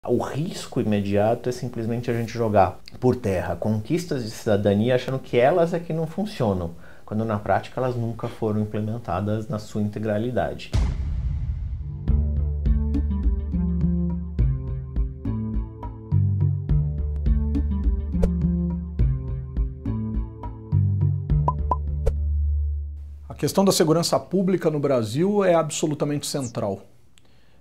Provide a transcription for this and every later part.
o risco imediato é simplesmente a gente jogar por terra conquistas de cidadania achando que elas é que não funcionam, quando na prática elas nunca foram implementadas na sua integralidade. A questão da segurança pública no Brasil é absolutamente central.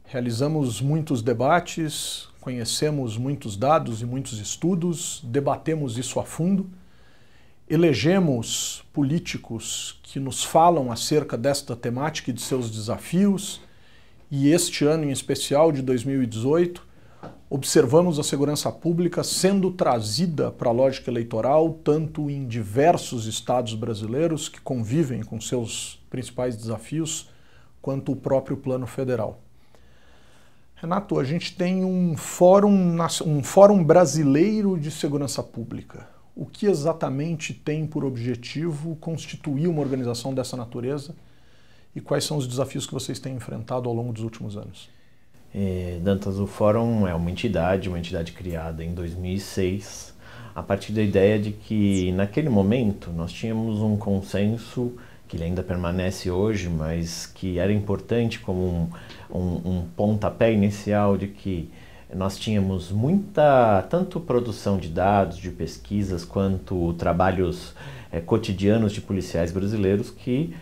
Realizamos muitos debates, conhecemos muitos dados e muitos estudos, debatemos isso a fundo, elegemos políticos que nos falam acerca desta temática e de seus desafios, e este ano em especial, de 2018, observamos a segurança pública sendo trazida para a lógica eleitoral, tanto em diversos estados brasileiros que convivem com seus principais desafios, quanto o próprio plano federal. Renato, a gente tem um fórum brasileiro de segurança pública. O que exatamente tem por objetivo constituir uma organização dessa natureza e quais são os desafios que vocês têm enfrentado ao longo dos últimos anos? Dantas, o Fórum é uma entidade criada em 2006, a partir da ideia de que, naquele momento, nós tínhamos um consenso, que ele ainda permanece hoje, mas que era importante como um pontapé inicial de que nós tínhamos tanto produção de dados, de pesquisas, quanto trabalhos cotidianos de policiais brasileiros que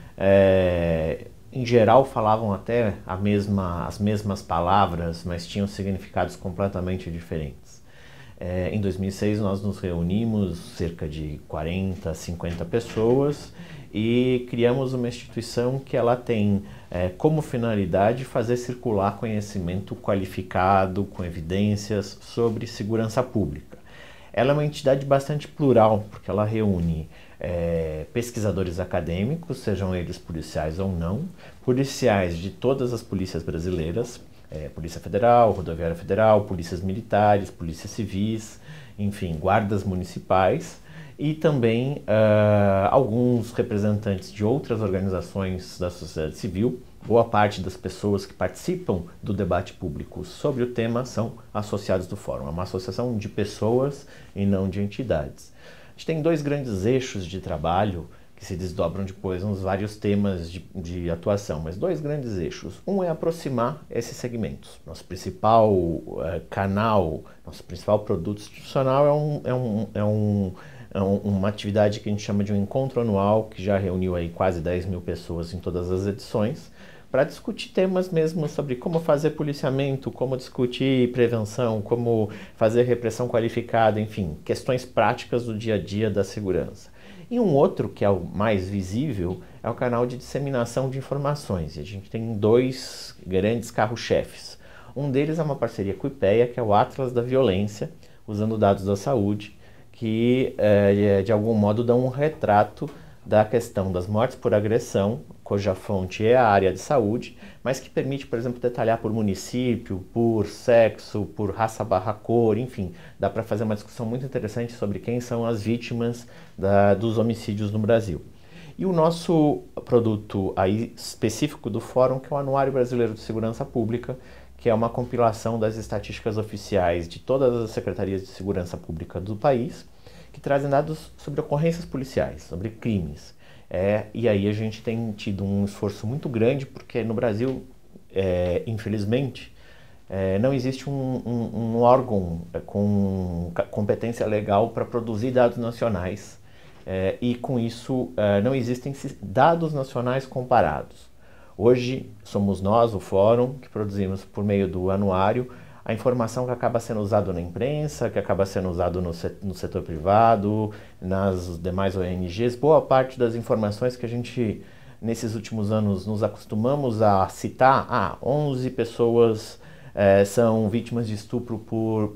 em geral falavam até as mesmas palavras, mas tinham significados completamente diferentes. Em 2006 nós nos reunimos, cerca de 40, 50 pessoas, e criamos uma instituição que ela tem como finalidade fazer circular conhecimento qualificado, com evidências sobre segurança pública. Ela é uma entidade bastante plural, porque ela reúne pesquisadores acadêmicos, sejam eles policiais ou não, policiais de todas as polícias brasileiras, Polícia Federal, Rodoviária Federal, polícias militares, polícias civis, enfim, guardas municipais, e também alguns representantes de outras organizações da sociedade civil. Boa parte das pessoas que participam do debate público sobre o tema são associados do Fórum. É uma associação de pessoas e não de entidades. A gente tem dois grandes eixos de trabalho que se desdobram depois nos vários temas de atuação, mas dois grandes eixos. Um é aproximar esses segmentos. Nosso principal canal, nosso principal produto institucional uma atividade que a gente chama de um encontro anual, que já reuniu aí quase 10 mil pessoas em todas as edições, para discutir temas mesmo sobre como fazer policiamento, como discutir prevenção, como fazer repressão qualificada, enfim, questões práticas do dia a dia da segurança. E um outro, que é o mais visível, é o canal de disseminação de informações. E a gente tem dois grandes carro-chefes. Um deles é uma parceria com o IPEA, que é o Atlas da Violência, usando dados da saúde, que de algum modo dão um retrato da questão das mortes por agressão, cuja fonte é a área de saúde, mas que permite, por exemplo, detalhar por município, por sexo, por raça/cor, enfim, dá para fazer uma discussão muito interessante sobre quem são as vítimas dos homicídios no Brasil. E o nosso produto aí específico do Fórum, que é o Anuário Brasileiro de Segurança Pública, que é uma compilação das estatísticas oficiais de todas as secretarias de segurança pública do país, que trazem dados sobre ocorrências policiais, sobre crimes. E aí a gente tem tido um esforço muito grande, porque no Brasil, infelizmente, não existe um órgão com competência legal para produzir dados nacionais, e com isso não existem dados nacionais comparados. Hoje somos nós, o Fórum, que produzimos por meio do anuário a informação que acaba sendo usada na imprensa, que acaba sendo usada no setor privado, nas demais ONGs. Boa parte das informações que a gente, nesses últimos anos, nos acostumamos a citar, 11 pessoas são vítimas de estupro por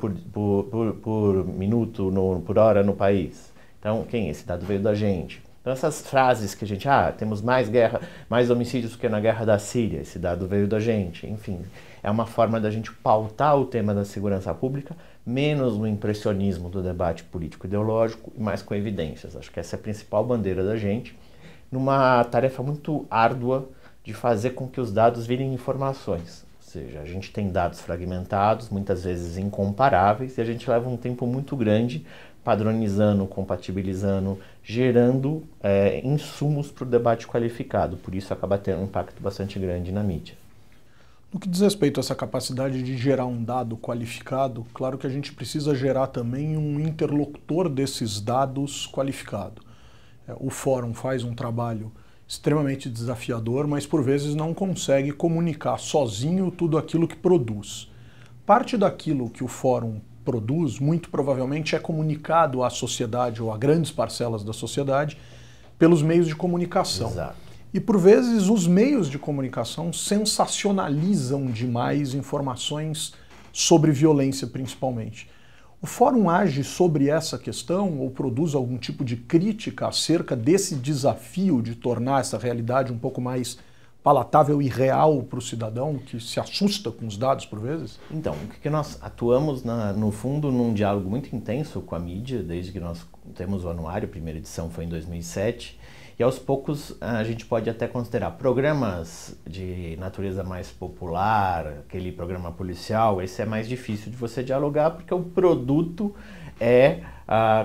minuto, por hora no país. Então, esse dado veio da gente. Então, essas frases que a gente, temos mais homicídios do que na guerra da Síria, esse dado veio da gente, enfim. É uma forma da gente pautar o tema da segurança pública, menos no impressionismo do debate político-ideológico e mais com evidências. Acho que essa é a principal bandeira da gente, numa tarefa muito árdua de fazer com que os dados virem informações. seja, a gente tem dados fragmentados, muitas vezes incomparáveis, e a gente leva um tempo muito grande padronizando, compatibilizando, gerando insumos para o debate qualificado. Por isso acaba tendo um impacto bastante grande na mídia. No que diz respeito a essa capacidade de gerar um dado qualificado, claro que a gente precisa gerar também um interlocutor desses dados qualificado. O fórum faz um trabalho extremamente desafiador, mas por vezes não consegue comunicar sozinho tudo aquilo que produz. Parte daquilo que o fórum produz, muito provavelmente, é comunicado à sociedade ou a grandes parcelas da sociedade pelos meios de comunicação. Exato. E por vezes os meios de comunicação sensacionalizam demais informações sobre violência, principalmente. O fórum age sobre essa questão ou produz algum tipo de crítica acerca desse desafio de tornar essa realidade um pouco mais palatável e real para o cidadão que se assusta com os dados por vezes? Então, o que nós atuamos, no fundo, num diálogo muito intenso com a mídia, desde que nós temos o anuário, a primeira edição foi em 2007, e aos poucos a gente pode até considerar programas de natureza mais popular, aquele programa policial, esse é mais difícil de você dialogar porque o produto é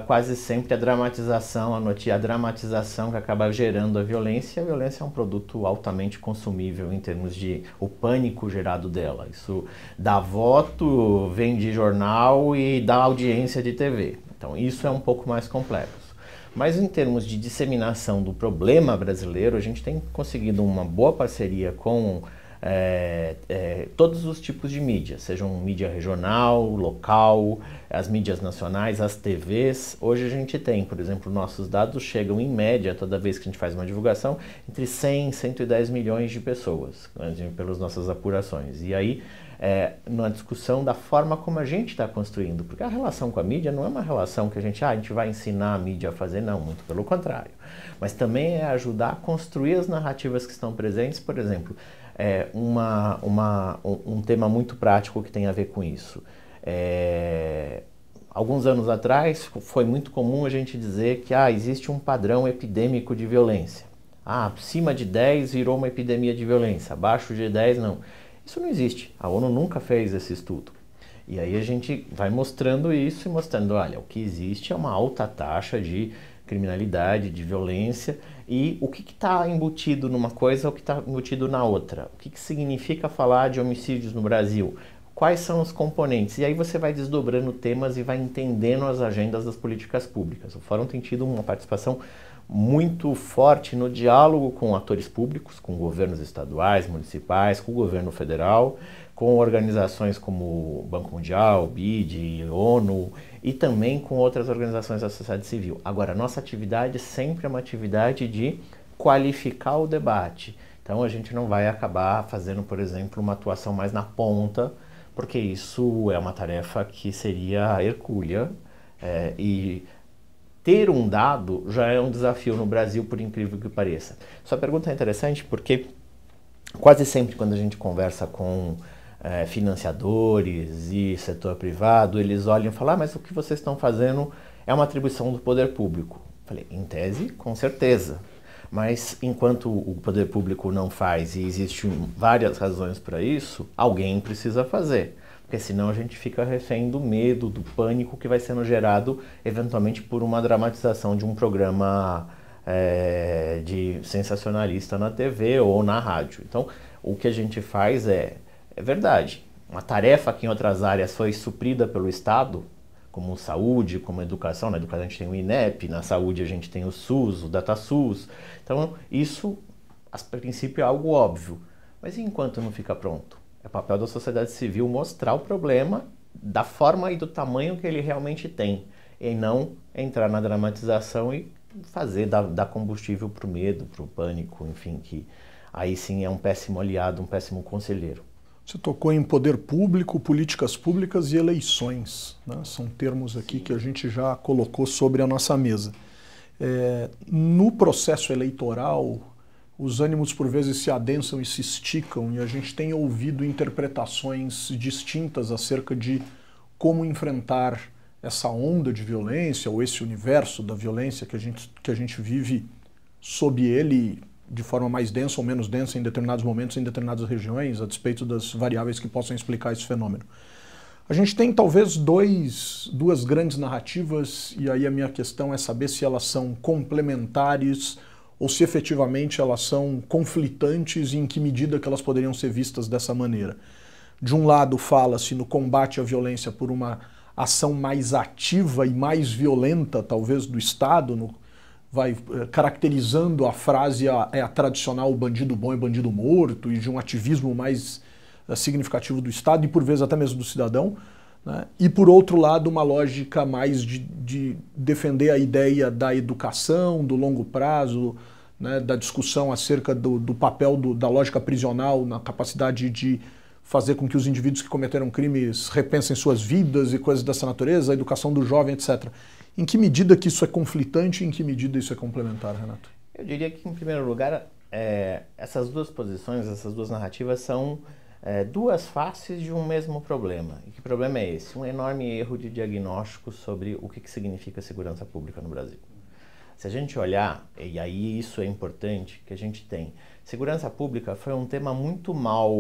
quase sempre a dramatização, a dramatização que acaba gerando a violência. A violência é um produto altamente consumível em termos de o pânico gerado dela. Isso dá voto, vende jornal e dá audiência de TV. Então isso é um pouco mais complexo. Mas em termos de disseminação do problema brasileiro, a gente tem conseguido uma boa parceria com todos os tipos de mídia, sejam mídia regional, local, as mídias nacionais, as TVs. Hoje a gente tem, por exemplo, nossos dados chegam em média, toda vez que a gente faz uma divulgação, entre 100 e 110 milhões de pessoas, pelas nossas apurações. E aí, na discussão da forma como a gente está construindo, porque a relação com a mídia não é uma relação que a gente vai ensinar a mídia a fazer, não, muito pelo contrário. Mas também é ajudar a construir as narrativas que estão presentes, por exemplo, um tema muito prático que tem a ver com isso. Alguns anos atrás foi muito comum a gente dizer que existe um padrão epidêmico de violência. Acima de 10 virou uma epidemia de violência, abaixo de 10 não. Isso não existe, a ONU nunca fez esse estudo. E aí a gente vai mostrando isso e mostrando, olha, o que existe é uma alta taxa de criminalidade, de violência, e o que está embutido numa coisa, o que está embutido na outra. O que significa falar de homicídios no Brasil? Quais são os componentes? E aí você vai desdobrando temas e vai entendendo as agendas das políticas públicas. O Fórum tem tido uma participação muito forte no diálogo com atores públicos, com governos estaduais, municipais, com o governo federal, com organizações como o Banco Mundial, o BID, ONU e também com outras organizações da sociedade civil. Agora, nossa atividade sempre é uma atividade de qualificar o debate. Então, a gente não vai acabar fazendo, por exemplo, uma atuação mais na ponta, porque isso é uma tarefa que seria hercúlea e ter um dado já é um desafio no Brasil, por incrível que pareça. Sua pergunta é interessante porque quase sempre quando a gente conversa com financiadores e setor privado, eles olham e falam, mas o que vocês estão fazendo é uma atribuição do poder público. Falei, em tese, com certeza. Mas enquanto o poder público não faz e existem várias razões para isso, alguém precisa fazer. Porque senão a gente fica refém do medo, do pânico que vai sendo gerado eventualmente por uma dramatização de um programa de sensacionalista na TV ou na rádio. Então, o que a gente faz é verdade, uma tarefa que em outras áreas foi suprida pelo Estado, como saúde, como educação. Na educação a gente tem o INEP, na saúde a gente tem o SUS, o DataSUS. Então, isso, a princípio, é algo óbvio. Mas enquanto não fica pronto? É papel da sociedade civil mostrar o problema da forma e do tamanho que ele realmente tem, e não entrar na dramatização e fazer, dar combustível para o medo, para o pânico, enfim, que aí sim é um péssimo aliado, um péssimo conselheiro. Você tocou em poder público, políticas públicas e eleições, né? São termos aqui que a gente já colocou sobre a nossa mesa. No processo eleitoral, os ânimos por vezes se adensam e se esticam e a gente tem ouvido interpretações distintas acerca de como enfrentar essa onda de violência ou esse universo da violência que a gente vive sob ele de forma mais densa ou menos densa em determinados momentos, em determinadas regiões, a despeito das variáveis que possam explicar esse fenômeno. A gente tem talvez duas grandes narrativas, e aí a minha questão é saber se elas são complementares ou se efetivamente elas são conflitantes e em que medida que elas poderiam ser vistas dessa maneira. De um lado, fala-se no combate à violência por uma ação mais ativa e mais violenta, talvez, do Estado, caracterizando a frase a tradicional bandido bom e bandido morto, e de um ativismo mais significativo do Estado e, por vezes, até mesmo do cidadão, né? E, por outro lado, uma lógica mais de defender a ideia da educação, do longo prazo, né? Da discussão acerca do papel da lógica prisional na capacidade de fazer com que os indivíduos que cometeram crimes repensem suas vidas e coisas dessa natureza, a educação do jovem, etc. Em que medida que isso é conflitante e em que medida isso é complementar, Renato? Eu diria que, em primeiro lugar, essas duas posições, essas duas narrativas são duas faces de um mesmo problema. E que problema é esse? Um enorme erro de diagnóstico sobre o que significa segurança pública no Brasil. Se a gente olhar, e aí isso é importante, que a gente tem, segurança pública foi um tema muito mal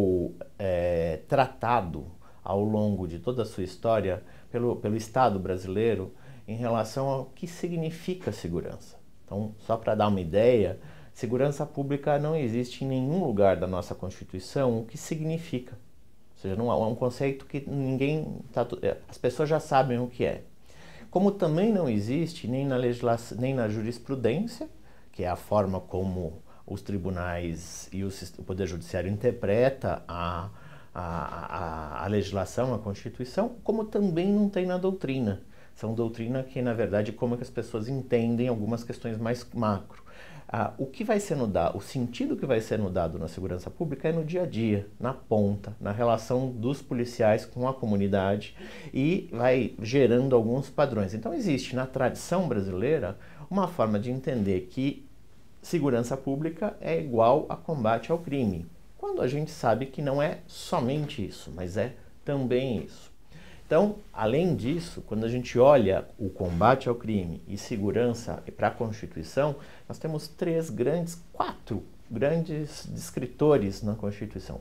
tratado ao longo de toda a sua história pelo Estado brasileiro em relação ao que significa segurança. Então, só para dar uma ideia, segurança pública não existe em nenhum lugar da nossa Constituição o que significa. Ou seja, não é um conceito que as pessoas já sabem o que é. Como também não existe nem na legislação, nem na jurisprudência, que é a forma como os tribunais e o Poder Judiciário interpreta a legislação, a Constituição, como também não tem na doutrina. São doutrina que, na verdade, como é que as pessoas entendem algumas questões mais macro. O que vai sendo dado, o sentido que vai sendo dado na segurança pública é no dia a dia, na ponta, na relação dos policiais com a comunidade e vai gerando alguns padrões. Então existe na tradição brasileira uma forma de entender que segurança pública é igual a combate ao crime, quando a gente sabe que não é somente isso, mas é também isso. Então, além disso, quando a gente olha o combate ao crime e segurança para a Constituição, nós temos quatro grandes descritores na Constituição.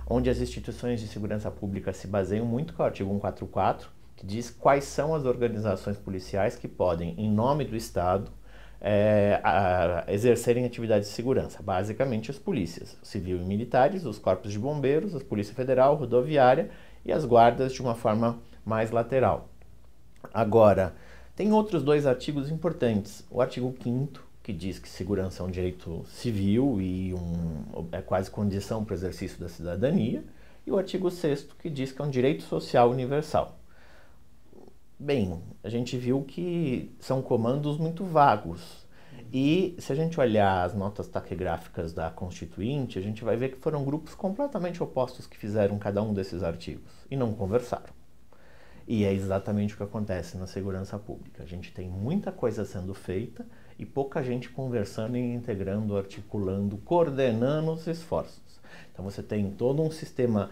Onde as instituições de segurança pública se baseiam muito, que é o artigo 144, que diz quais são as organizações policiais que podem, em nome do Estado, exercerem atividades de segurança. Basicamente, as polícias civil e militares, os corpos de bombeiros, a Polícia Federal, rodoviária e as guardas de uma forma mais lateral. Agora, tem outros dois artigos importantes. O artigo 5º, que diz que segurança é um direito civil e é quase condição para o exercício da cidadania, e o artigo 6º, que diz que é um direito social universal. Bem, a gente viu que são comandos muito vagos. E se a gente olhar as notas taquigráficas da Constituinte, a gente vai ver que foram grupos completamente opostos que fizeram cada um desses artigos e não conversaram. E é exatamente o que acontece na segurança pública. A gente tem muita coisa sendo feita e pouca gente conversando e integrando, articulando, coordenando os esforços. Então você tem todo um sistema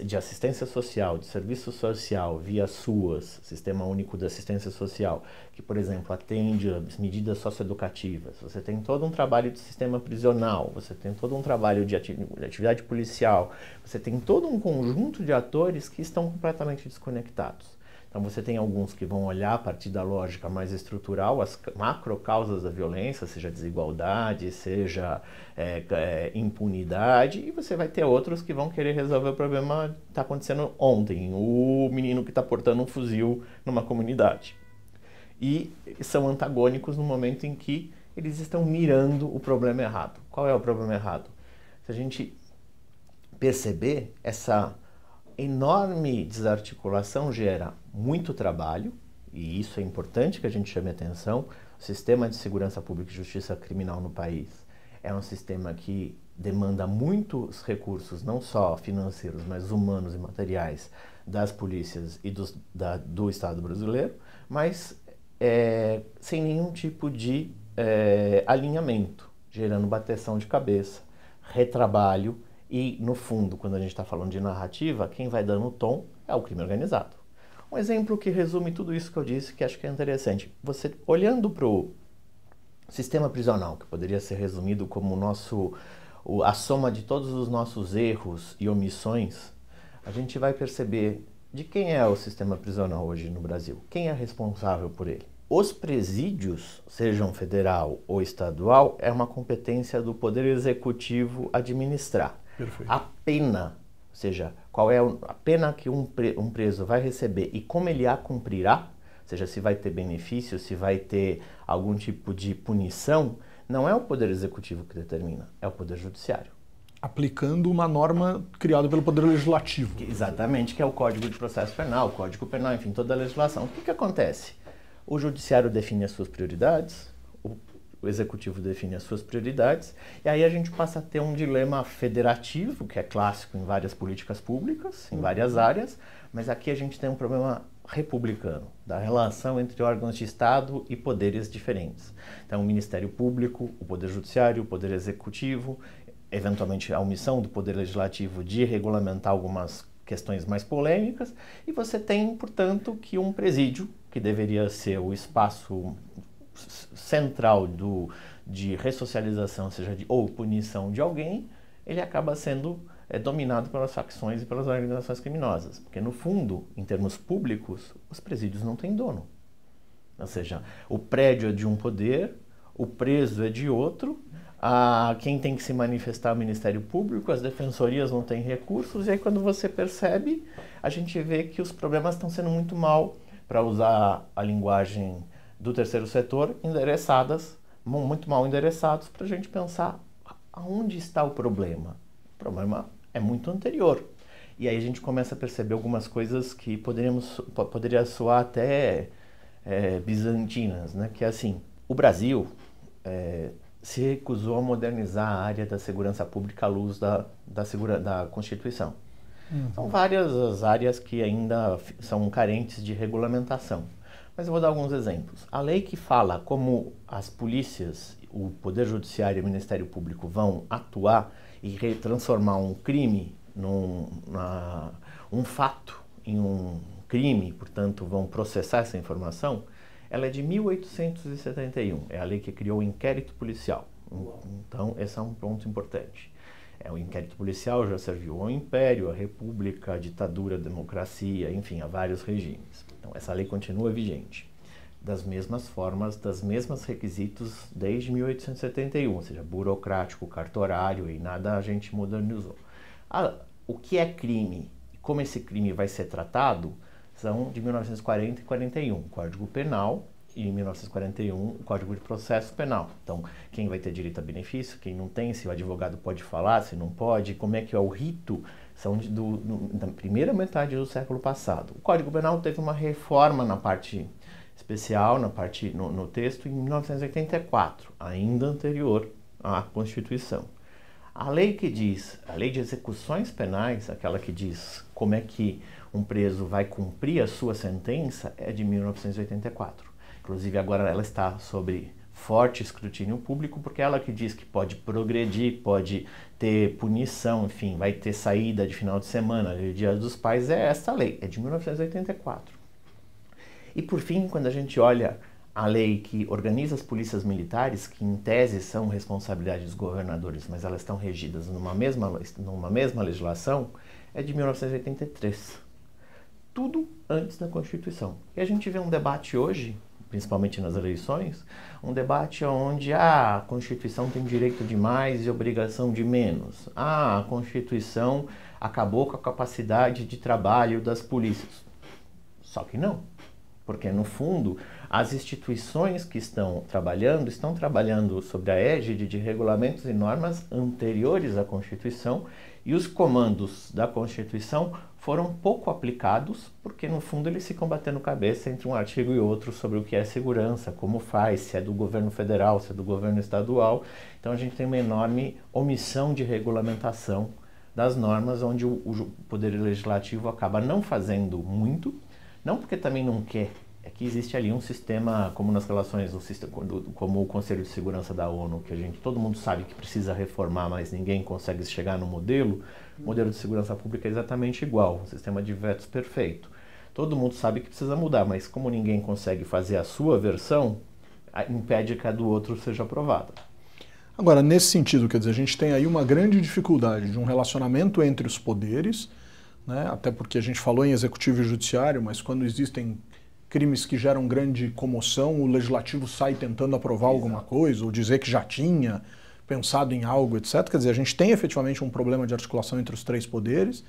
de assistência social, de serviço social via SUAS, Sistema Único de Assistência Social, que, por exemplo, atende as medidas socioeducativas. Você tem todo um trabalho de sistema prisional, você tem todo um trabalho de atividade policial, você tem todo um conjunto de atores que estão completamente desconectados. Então você tem alguns que vão olhar a partir da lógica mais estrutural, as macro causas da violência, seja desigualdade, seja impunidade, e você vai ter outros que vão querer resolver o problema que está acontecendo ontem, o menino que está portando um fuzil numa comunidade. E são antagônicos no momento em que eles estão mirando o problema errado. Qual é o problema errado? Se a gente perceber, essa enorme desarticulação gera muito trabalho, e isso é importante que a gente chame atenção. O sistema de segurança pública e justiça criminal no país é um sistema que demanda muitos recursos, não só financeiros, mas humanos e materiais das polícias e do Estado brasileiro, mas sem nenhum tipo de alinhamento, gerando bateção de cabeça, retrabalho. E, no fundo, quando a gente está falando de narrativa, quem vai dando o tom é o crime organizado. Um exemplo que resume tudo isso que eu disse, que acho que é interessante. Você, olhando para o Sistema prisional, que poderia ser resumido como a soma de todos os nossos erros e omissões, a gente vai perceber de quem é o sistema prisional hoje no Brasil, quem é responsável por ele. Os presídios, sejam federal ou estadual, é uma competência do Poder Executivo administrar. Perfeito. A pena, ou seja, qual é a pena que um preso vai receber e como ele a cumprirá, ou seja, se vai ter benefício, se vai ter algum tipo de punição, não é o Poder Executivo que determina, é o Poder Judiciário. Aplicando uma norma criada pelo Poder Legislativo. Exatamente, que é o Código de Processo Penal, o Código Penal, enfim, toda a legislação. O que acontece? O Judiciário define as suas prioridades, o Executivo define as suas prioridades, e aí a gente passa a ter um dilema federativo, que é clássico em várias políticas públicas, em várias áreas, mas aqui a gente tem um problema republicano, da relação entre órgãos de Estado e poderes diferentes. Então, o Ministério Público, o Poder Judiciário, o Poder Executivo, eventualmente a omissão do Poder Legislativo de regulamentar algumas questões mais polêmicas, e você tem, portanto, que um presídio, que deveria ser o espaço central de ressocialização, seja ou punição de alguém, ele acaba sendo dominado pelas facções e pelas organizações criminosas. Porque, no fundo, em termos públicos, os presídios não têm dono. Ou seja, o prédio é de um poder, o preso é de outro, quem tem que se manifestar é o Ministério Público, as defensorias não têm recursos, e aí quando você percebe, a gente vê que os problemas estão sendo muito mal, para usar a linguagem do terceiro setor, muito mal endereçados, para a gente pensar aonde está o problema. O problema é muito anterior. E aí a gente começa a perceber algumas coisas que poderia soar até bizantinas, né? Que é assim, o Brasil se recusou a modernizar a área da segurança pública à luz da Constituição. São várias as áreas que ainda são carentes de regulamentação. Mas eu vou dar alguns exemplos. A lei que fala como as polícias, o Poder Judiciário e o Ministério Público vão atuar e transformar um crime, um fato em um crime, portanto vão processar essa informação, ela é de 1871. É a lei que criou o inquérito policial. Então, esse é um ponto importante. O inquérito policial já serviu ao Império, à República, à ditadura, à democracia, enfim, a vários regimes. Então, essa lei continua vigente, das mesmas formas, das mesmos requisitos desde 1871, ou seja, burocrático, cartorário, e nada a gente modernizou. O que é crime e como esse crime vai ser tratado são de 1940 e 41, Código Penal, e em 1941, o Código de Processo Penal. Então, quem vai ter direito a benefício, quem não tem, se o advogado pode falar, se não pode, como é que é o rito, são da primeira metade do século passado. O Código Penal teve uma reforma na parte especial, no texto, em 1984, ainda anterior à Constituição. A lei de execuções penais, aquela que diz como é que um preso vai cumprir a sua sentença, é de 1984. Inclusive, agora ela está sob forte escrutínio público, porque ela que diz que pode progredir, pode ter punição, enfim, vai ter saída de final de semana, de Dia dos Pais, é essa lei, é de 1984. E, por fim, quando a gente olha a lei que organiza as polícias militares, que em tese são responsabilidade dos governadores, mas elas estão regidas numa mesma legislação, é de 1983. Tudo antes da Constituição. E a gente vê um debate hoje, principalmente nas eleições, um debate onde a Constituição tem direito de mais e obrigação de menos. A Constituição acabou com a capacidade de trabalho das polícias. Só que não, porque no fundo as instituições que estão trabalhando sobre a égide de regulamentos e normas anteriores à Constituição, e os comandos da Constituição foram pouco aplicados, porque no fundo eles ficam batendo cabeça entre um artigo e outro sobre o que é segurança, como faz, se é do governo federal, se é do governo estadual. Então a gente tem uma enorme omissão de regulamentação das normas, onde o Poder Legislativo acaba não fazendo muito, não porque também não quer, é que existe ali um sistema, como nas relações, como o Conselho de Segurança da ONU, que todo mundo sabe que precisa reformar, mas ninguém consegue chegar no modelo. O modelo de segurança pública é exatamente igual, um sistema de vetos perfeito. Todo mundo sabe que precisa mudar, mas como ninguém consegue fazer a sua versão, impede que a do outro seja aprovada. Agora, nesse sentido, quer dizer, a gente tem aí uma grande dificuldade de um relacionamento entre os poderes, né? Até porque a gente falou em executivo e judiciário, mas quando existem crimes que geram grande comoção, o legislativo sai tentando aprovar alguma coisa, ou dizer que já tinha pensado em algo, etc. Quer dizer, a gente tem efetivamente um problema de articulação entre os três poderes,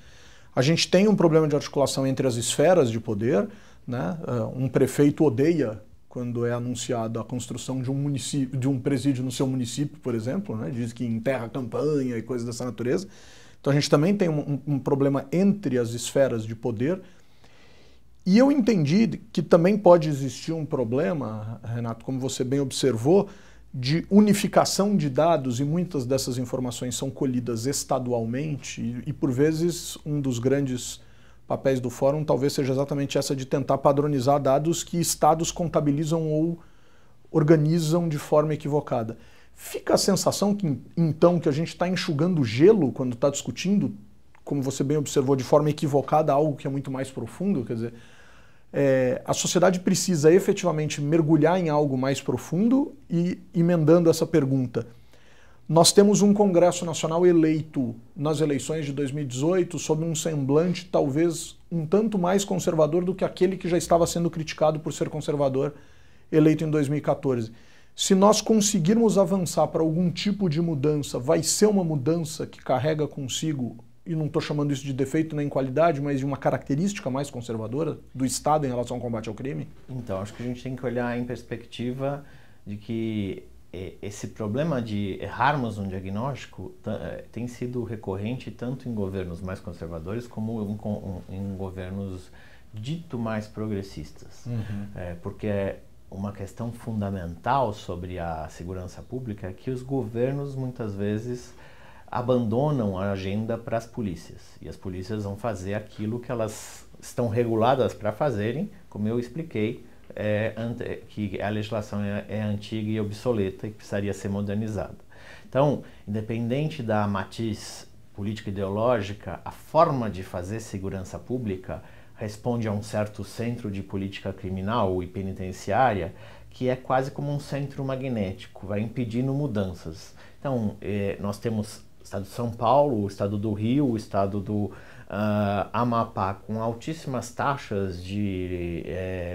a gente tem um problema de articulação entre as esferas de poder, né? Um prefeito odeia quando é anunciada a construção de um município, de um presídio no seu município, por exemplo, né? Diz que enterra a campanha e coisas dessa natureza. Então a gente também tem um problema entre as esferas de poder. E eu entendi que também pode existir um problema, Renato, como você bem observou, de unificação de dados, e muitas dessas informações são colhidas estadualmente, e por vezes um dos grandes papéis do fórum talvez seja exatamente essa de tentar padronizar dados que estados contabilizam ou organizam de forma equivocada. Fica a sensação que, então, que a gente está enxugando gelo quando está discutindo, como você bem observou, de forma equivocada algo que é muito mais profundo, quer dizer, a sociedade precisa efetivamente mergulhar em algo mais profundo. E, emendando essa pergunta, nós temos um Congresso Nacional eleito nas eleições de 2018 sob um semblante talvez um tanto mais conservador do que aquele que já estava sendo criticado por ser conservador, eleito em 2014. Se nós conseguirmos avançar para algum tipo de mudança, vai ser uma mudança que carrega consigo, e não estou chamando isso de defeito nem qualidade, mas de uma característica mais conservadora do Estado em relação ao combate ao crime? Então, acho que a gente tem que olhar em perspectiva de que esse problema de errarmos um diagnóstico tem sido recorrente tanto em governos mais conservadores como em governos dito mais progressistas. Porque uma questão fundamental sobre a segurança pública é que os governos muitas vezes abandonam a agenda para as polícias, e as polícias vão fazer aquilo que elas estão reguladas para fazerem, como eu expliquei, que a legislação é antiga e obsoleta e precisaria ser modernizada. Então, independente da matiz política ideológica, a forma de fazer segurança pública responde a um certo centro de política criminal e penitenciária que é quase como um centro magnético, vai impedindo mudanças. Então, nós temos o Estado de São Paulo, o Estado do Rio, o Estado do Amapá, com altíssimas taxas de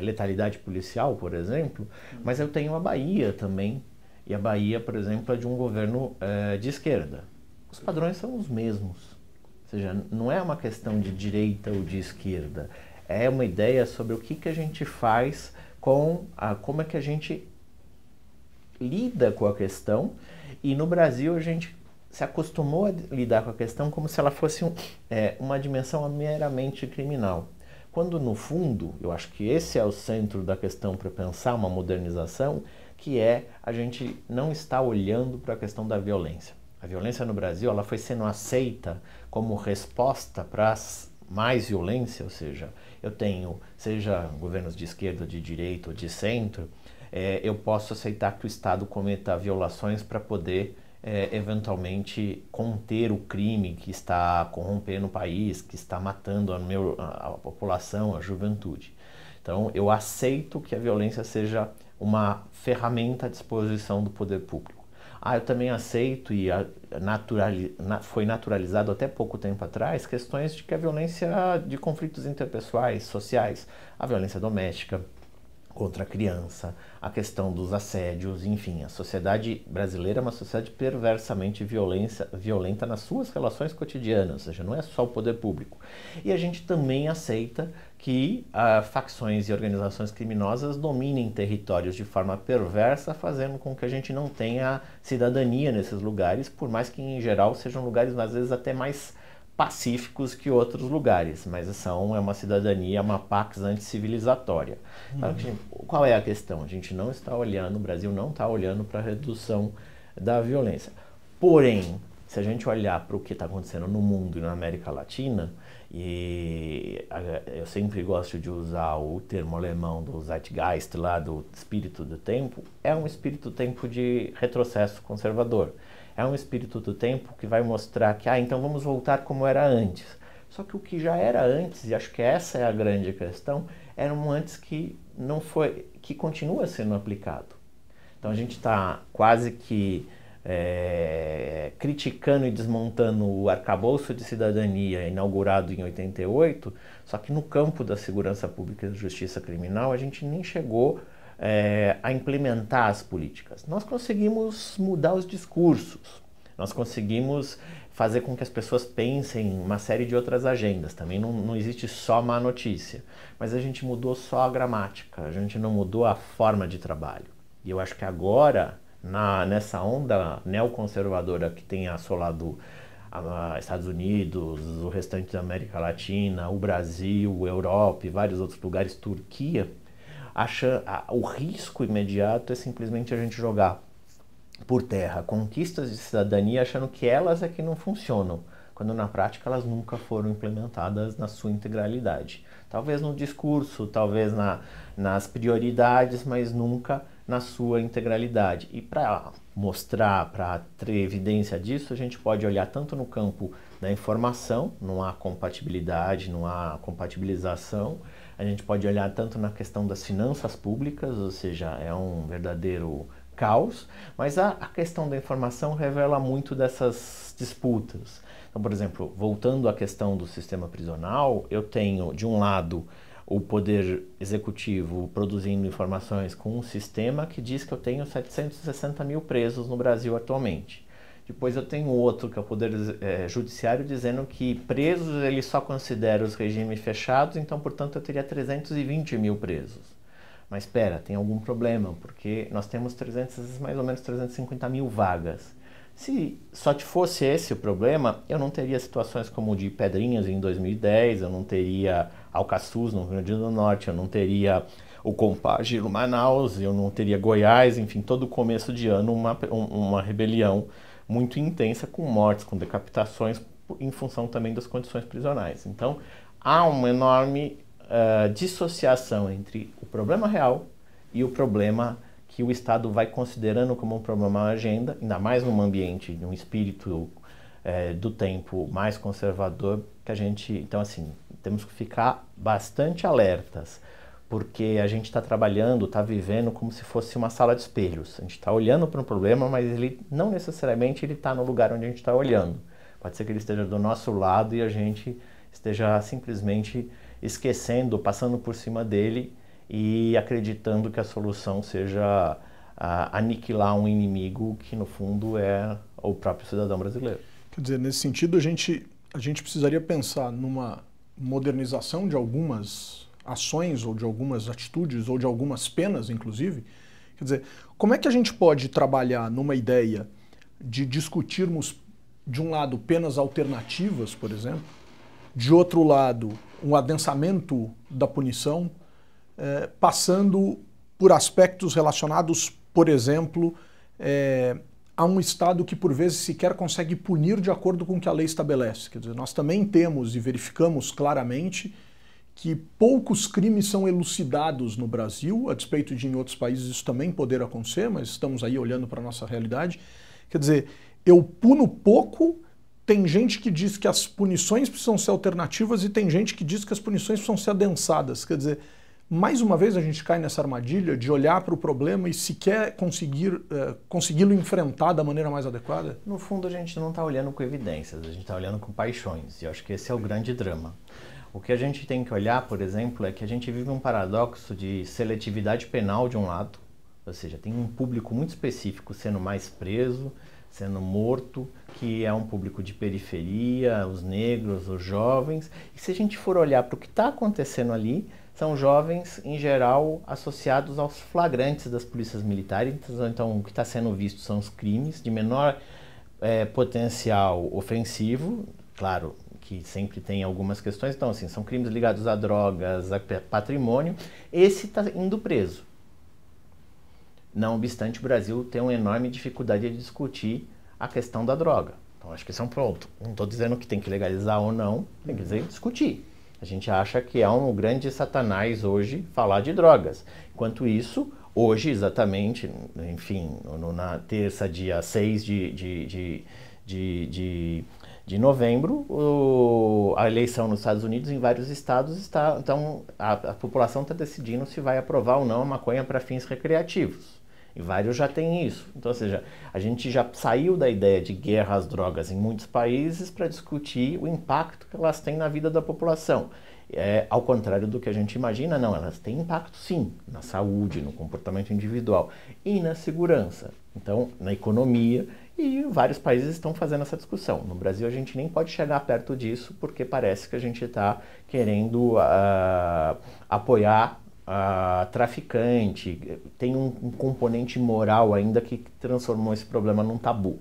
letalidade policial, por exemplo, mas eu tenho a Bahia também, e a Bahia, por exemplo, é de um governo de esquerda. Os padrões são os mesmos, ou seja, não é uma questão de direita ou de esquerda, é uma ideia sobre o que a gente faz com como é que a gente lida com a questão, e no Brasil a gente se acostumou a lidar com a questão como se ela fosse uma dimensão meramente criminal. Quando, no fundo, eu acho que esse é o centro da questão para pensar uma modernização, que é a gente não está olhando para a questão da violência. A violência no Brasil ela foi sendo aceita como resposta para mais violência, ou seja, eu tenho, seja governos de esquerda, de direita ou de centro, eu posso aceitar que o Estado cometa violações para poder eventualmente conter o crime que está corrompendo o país, que está matando a população, a juventude. Então, eu aceito que a violência seja uma ferramenta à disposição do poder público. Eu também aceito, e foi naturalizado até pouco tempo atrás, questões de que a violência de conflitos interpessoais, sociais, a violência doméstica contra a criança, a questão dos assédios, enfim, a sociedade brasileira é uma sociedade perversamente violenta nas suas relações cotidianas, ou seja, não é só o poder público. E a gente também aceita que facções e organizações criminosas dominem territórios de forma perversa, fazendo com que a gente não tenha cidadania nesses lugares, por mais que em geral sejam lugares às vezes até mais pacíficos que outros lugares, mas é uma cidadania, uma pax anticivilizatória. Então, qual é a questão? A gente não está olhando, o Brasil não está olhando para a redução da violência. Porém, se a gente olhar para o que está acontecendo no mundo e na América Latina, e eu sempre gosto de usar o termo alemão do Zeitgeist, lá do espírito do tempo, é um espírito do tempo de retrocesso conservador. É um espírito do tempo que vai mostrar que, então vamos voltar como era antes. Só que o que já era antes, e acho que essa é a grande questão, era um antes que não foi, que continua sendo aplicado. Então a gente está quase que criticando e desmontando o arcabouço de cidadania inaugurado em 88, só que no campo da segurança pública e da justiça criminal a gente nem chegou a implementar as políticas. Nós conseguimos mudar os discursos, nós conseguimos fazer com que as pessoas pensem em uma série de outras agendas. Também não existe só má notícia, mas a gente mudou só a gramática, a gente não mudou a forma de trabalho. E eu acho que agora, nessa onda neoconservadora que tem assolado Estados Unidos, o restante da América Latina, o Brasil, a Europa e vários outros lugares, Turquia, o risco imediato é simplesmente a gente jogar por terra conquistas de cidadania achando que elas é que não funcionam, quando na prática elas nunca foram implementadas na sua integralidade. Talvez no discurso, talvez nas prioridades, mas nunca na sua integralidade. E para mostrar, para ter evidência disso, a gente pode olhar tanto no campo da informação, não há compatibilidade, não há compatibilização, a gente pode olhar tanto na questão das finanças públicas, ou seja, é um verdadeiro caos, mas a questão da informação revela muito dessas disputas. Então, por exemplo, voltando à questão do sistema prisional, eu tenho, de um lado, o poder executivo produzindo informações com um sistema que diz que eu tenho 760 mil presos no Brasil atualmente. Depois eu tenho outro, que é o poder judiciário, dizendo que presos ele só considera os regimes fechados, então, portanto, eu teria 320 mil presos. Mas espera, tem algum problema, porque nós temos mais ou menos 350 mil vagas. Se só fosse esse o problema, eu não teria situações como o de Pedrinhas em 2010, eu não teria Alcaçuz no Rio Grande do Norte, eu não teria o Compage no Manaus, eu não teria Goiás, enfim, todo começo de ano uma rebelião muito intensa com mortes, com decapitações, em função também das condições prisionais. Então, há uma enorme dissociação entre o problema real e o problema que o Estado vai considerando como um problema na agenda, ainda mais num ambiente, num espírito do tempo mais conservador, que a gente, então assim, temos que ficar bastante alertas, porque a gente está trabalhando, está vivendo como se fosse uma sala de espelhos. A gente está olhando para um problema, mas ele não necessariamente ele está no lugar onde a gente está olhando. Pode ser que ele esteja do nosso lado e a gente esteja simplesmente esquecendo, passando por cima dele e acreditando que a solução seja aniquilar um inimigo que, no fundo, é o próprio cidadão brasileiro. Quer dizer, nesse sentido, a gente precisaria pensar numa modernização de algumas ações ou de algumas atitudes ou de algumas penas, inclusive. Quer dizer, como é que a gente pode trabalhar numa ideia de discutirmos, de um lado, penas alternativas, por exemplo, de outro lado, um adensamento da punição, passando por aspectos relacionados, por exemplo, a um Estado que por vezes sequer consegue punir de acordo com o que a lei estabelece. Quer dizer, nós também temos e verificamos claramente que poucos crimes são elucidados no Brasil, a despeito de em outros países isso também poder acontecer, mas estamos aí olhando para a nossa realidade. Quer dizer, eu puno pouco, tem gente que diz que as punições precisam ser alternativas e tem gente que diz que as punições precisam ser adensadas. Quer dizer, mais uma vez a gente cai nessa armadilha de olhar para o problema e sequer consegui-lo enfrentar da maneira mais adequada? No fundo, a gente não está olhando com evidências, a gente está olhando com paixões, e eu acho que esse é o grande drama. O que a gente tem que olhar, por exemplo, é que a gente vive um paradoxo de seletividade penal de um lado, ou seja, tem um público muito específico sendo mais preso, sendo morto, que é um público de periferia, os negros, os jovens, e se a gente for olhar para o que está acontecendo ali, são jovens, em geral, associados aos flagrantes das polícias militares. Então, o que está sendo visto são os crimes de menor potencial ofensivo, claro que sempre tem algumas questões, então, assim, são crimes ligados a drogas, a patrimônio, esse está indo preso. Não obstante, o Brasil tem uma enorme dificuldade de discutir a questão da droga. Então, acho que esse é um ponto. Não estou dizendo que tem que legalizar ou não, tem que dizer discutir. A gente acha que é um grande satanás hoje falar de drogas. Enquanto isso, hoje, exatamente, enfim, na terça, dia 6 de novembro, a eleição nos Estados Unidos, em vários estados, então a população está decidindo se vai aprovar ou não a maconha para fins recreativos. E vários já têm isso. Então, ou seja, a gente já saiu da ideia de guerra às drogas em muitos países para discutir o impacto que elas têm na vida da população. Ao contrário do que a gente imagina, não, elas têm impacto sim, na saúde, no comportamento individual e na segurança. Então, na economia, e vários países estão fazendo essa discussão. No Brasil, a gente nem pode chegar perto disso, porque parece que a gente está querendo apoiar traficante, tem um componente moral ainda que transformou esse problema num tabu.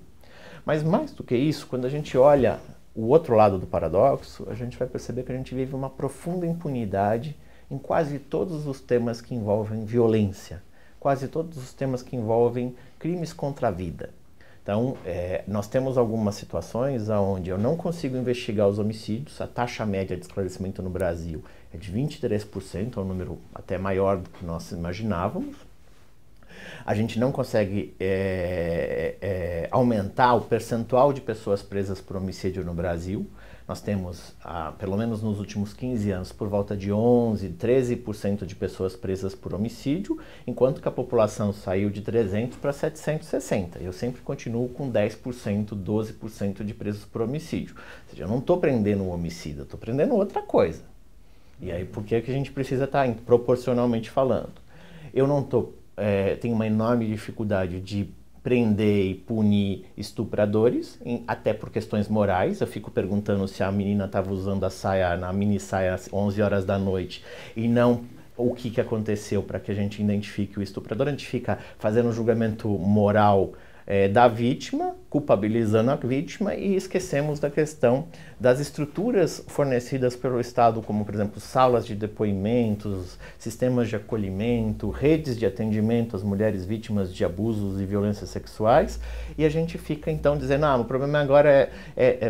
Mas mais do que isso, quando a gente olha o outro lado do paradoxo, a gente vai perceber que a gente vive uma profunda impunidade em quase todos os temas que envolvem violência, quase todos os temas que envolvem crimes contra a vida. Então, nós temos algumas situações onde eu não consigo investigar os homicídios, a taxa média de esclarecimento no Brasil é de 23%, é um número até maior do que nós imaginávamos. A gente não consegue aumentar o percentual de pessoas presas por homicídio no Brasil. Nós temos, pelo menos nos últimos 15 anos, por volta de 11%, 13% de pessoas presas por homicídio, enquanto que a população saiu de 300 para 760. Eu sempre continuo com 10%, 12% de presos por homicídio. Ou seja, eu não estou prendendo o homicida, estou prendendo outra coisa. E aí, por que a gente precisa estar proporcionalmente falando? Eu não estou... tenho uma enorme dificuldade de prender e punir estupradores, até por questões morais. Eu fico perguntando se a menina estava usando a mini saia às 11 horas da noite e não o que aconteceu para que a gente identifique o estuprador. A gente fica fazendo um julgamento moral da vítima, culpabilizando a vítima e esquecemos da questão das estruturas fornecidas pelo Estado, como, por exemplo, salas de depoimentos, sistemas de acolhimento, redes de atendimento às mulheres vítimas de abusos e violências sexuais, e a gente fica, então, dizendo, o problema agora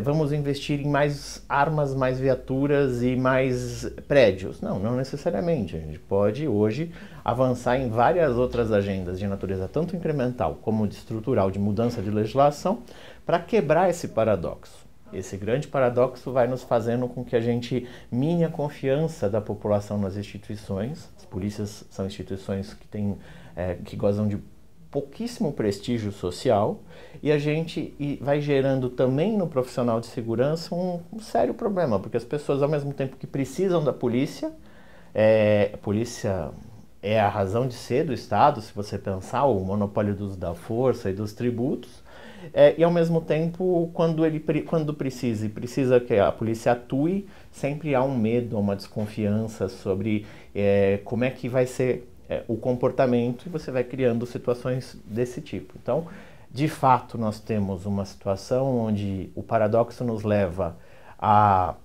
vamos investir em mais armas, mais viaturas e mais prédios. Não, não necessariamente. A gente pode, hoje, avançar em várias outras agendas de natureza tanto incremental como de estrutural, de mudança de legislação, para quebrar esse paradoxo. Esse grande paradoxo vai nos fazendo com que a gente mine a confiança da população nas instituições. As polícias são instituições que gozam de pouquíssimo prestígio social, e a gente vai gerando também no profissional de segurança um sério problema, porque as pessoas, ao mesmo tempo que precisam da polícia, a polícia é a razão de ser do Estado, se você pensar, o monopólio da força e dos tributos, e ao mesmo tempo, quando precisa que a polícia atue, sempre há um medo, uma desconfiança sobre como é que vai ser o comportamento, e você vai criando situações desse tipo. Então, de fato, nós temos uma situação onde o paradoxo nos leva a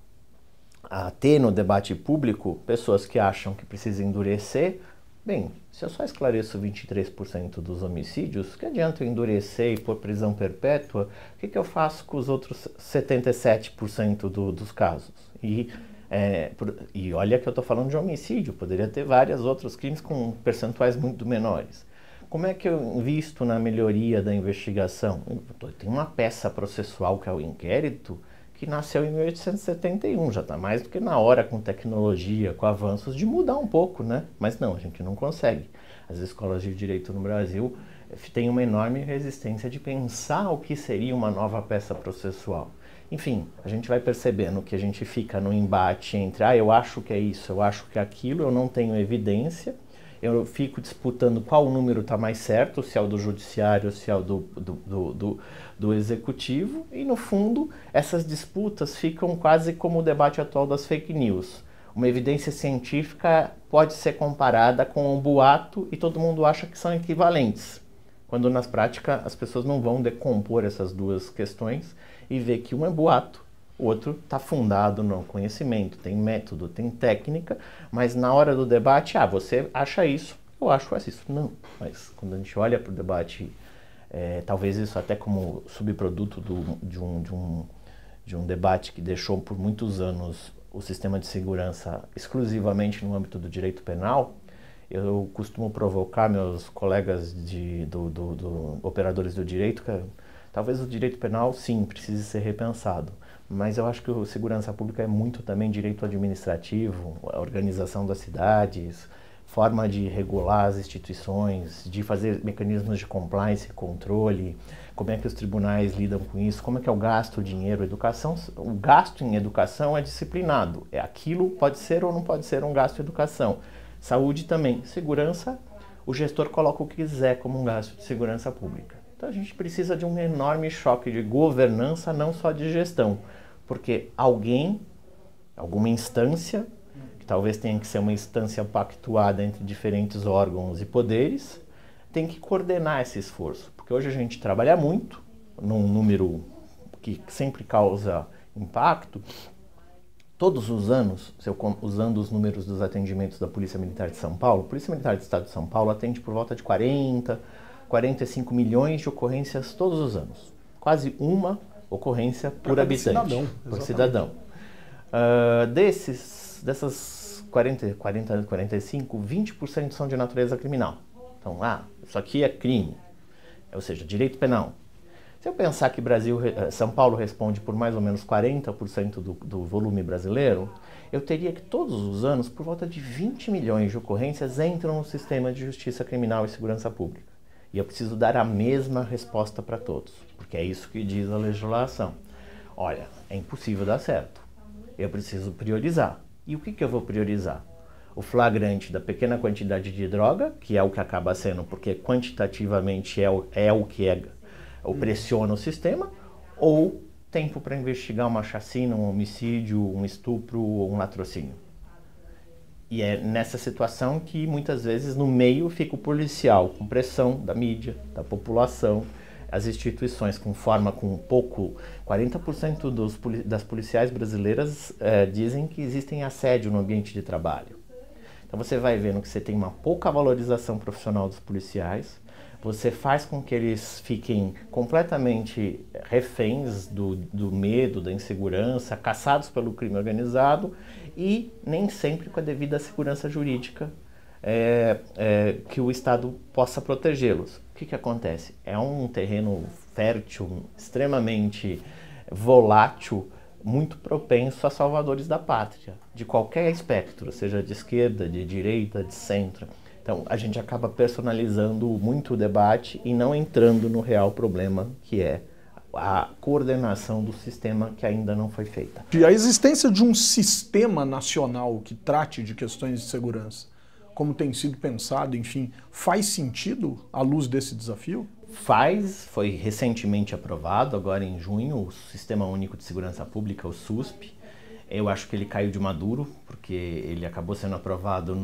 ter no debate público pessoas que acham que precisa endurecer. Bem, se eu só esclareço 23% dos homicídios, que adianta eu endurecer e pôr prisão perpétua? O que eu faço com os outros 77% dos casos? E olha que eu estou falando de homicídio, poderia ter vários outros crimes com percentuais muito menores. Como é que eu invisto na melhoria da investigação? Tem uma peça processual que é o inquérito, que nasceu em 1871, já está mais do que na hora, com tecnologia, com avanços, de mudar um pouco, né? Mas não, a gente não consegue. As escolas de direito no Brasil têm uma enorme resistência de pensar o que seria uma nova peça processual. Enfim, a gente vai percebendo que a gente fica no embate entre eu acho que é isso, eu acho que é aquilo, eu não tenho evidência, eu fico disputando qual número está mais certo, se é o do judiciário, se é o do executivo, e no fundo essas disputas ficam quase como o debate atual das fake news. Uma evidência científica pode ser comparada com um boato e todo mundo acha que são equivalentes, quando na prática as pessoas não vão decompor essas duas questões e ver que um é boato, o outro está fundado no conhecimento, tem método, tem técnica, mas na hora do debate, você acha isso, eu acho isso. Não, mas quando a gente olha para o debate, talvez isso até como subproduto de um debate que deixou por muitos anos o sistema de segurança exclusivamente no âmbito do direito penal, eu costumo provocar meus colegas operadores do direito, que talvez o direito penal, sim, precise ser repensado. Mas eu acho que o segurança pública é muito também direito administrativo, a organização das cidades, forma de regular as instituições, de fazer mecanismos de compliance e controle, como é que os tribunais lidam com isso, como é que é o gasto, o dinheiro, a educação. O gasto em educação é disciplinado, aquilo pode ser ou não pode ser um gasto em educação. Saúde também. Segurança, o gestor coloca o que quiser como um gasto de segurança pública. Então a gente precisa de um enorme choque de governança, não só de gestão, porque alguma instância, que talvez tenha que ser uma instância pactuada entre diferentes órgãos e poderes, tem que coordenar esse esforço. Porque hoje a gente trabalha muito, num número que sempre causa impacto. Todos os anos, usando os números dos atendimentos da Polícia Militar de São Paulo, a Polícia Militar do Estado de São Paulo atende por volta de 45 milhões de ocorrências todos os anos. Quase uma ocorrência por habitante, por cidadão. Dessas 45, 20% são de natureza criminal. Então, isso aqui é crime, ou seja, direito penal. Se eu pensar que São Paulo responde por mais ou menos 40% do volume brasileiro, eu teria que todos os anos, por volta de 20 milhões de ocorrências entram no sistema de justiça criminal e segurança pública. E eu preciso dar a mesma resposta para todos, porque é isso que diz a legislação. Olha, é impossível dar certo. Eu preciso priorizar. E o que eu vou priorizar? O flagrante da pequena quantidade de droga, que é o que acaba sendo, porque quantitativamente é o que pressiona o sistema, ou tempo para investigar uma chacina, um homicídio, um estupro ou um latrocínio. E é nessa situação que muitas vezes no meio fica o policial, com pressão da mídia, da população, as instituições com 40% das policiais brasileiras dizem que existem assédio no ambiente de trabalho. Então você vai vendo que você tem uma pouca valorização profissional dos policiais, você faz com que eles fiquem completamente reféns do medo, da insegurança, caçados pelo crime organizado e nem sempre com a devida segurança jurídica que o Estado possa protegê-los. O que acontece? É um terreno fértil, extremamente volátil, muito propenso a salvadores da pátria, de qualquer espectro, seja de esquerda, de direita, de centro. Então, a gente acaba personalizando muito o debate e não entrando no real problema, que é a coordenação do sistema que ainda não foi feita. E a existência de um sistema nacional que trate de questões de segurança, como tem sido pensado, enfim, faz sentido à luz desse desafio? Foi recentemente aprovado, agora em junho, o Sistema Único de Segurança Pública, o SUSP. Eu acho que ele caiu de maduro, porque ele acabou sendo aprovado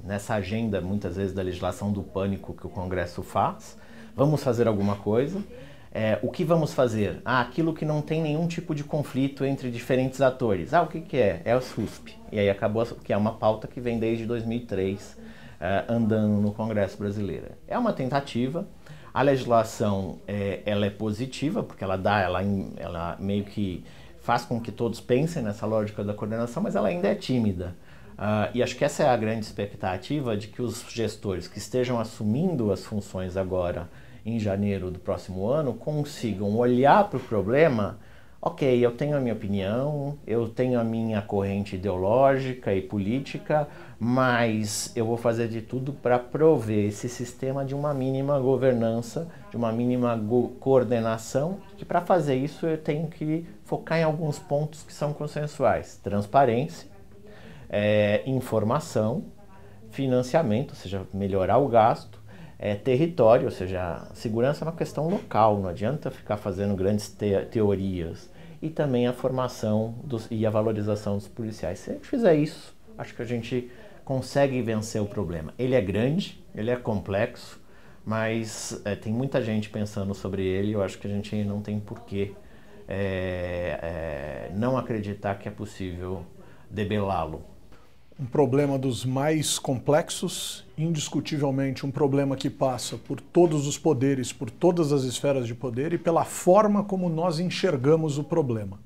nessa agenda, muitas vezes, da legislação do pânico que o Congresso faz. Vamos fazer alguma coisa. O que vamos fazer? Aquilo que não tem nenhum tipo de conflito entre diferentes atores. O que é? É o SUSP. E aí acabou, que é uma pauta que vem desde 2003, andando no Congresso brasileiro. É uma tentativa. A legislação ela é positiva, porque ela meio que faz com que todos pensem nessa lógica da coordenação, mas ela ainda é tímida. E acho que essa é a grande expectativa de que os gestores que estejam assumindo as funções agora, em janeiro do próximo ano, consigam olhar para o problema. Ok, eu tenho a minha opinião, eu tenho a minha corrente ideológica e política, mas eu vou fazer de tudo para prover esse sistema de uma mínima governança, de uma mínima coordenação, que para fazer isso eu tenho que focar em alguns pontos que são consensuais. Transparência, informação, financiamento, ou seja, melhorar o gasto, território, ou seja, segurança é uma questão local, não adianta ficar fazendo grandes teorias. E também a formação e a valorização dos policiais. Se a gente fizer isso, acho que a gente consegue vencer o problema. Ele é grande, ele é complexo, mas tem muita gente pensando sobre ele. Eu acho que a gente não tem porquê não acreditar que é possível debelá-lo. Um problema dos mais complexos, indiscutivelmente um problema que passa por todos os poderes, por todas as esferas de poder e pela forma como nós enxergamos o problema.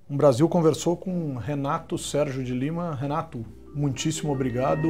O Brasil conversou com Renato Sérgio de Lima. Renato, muitíssimo obrigado.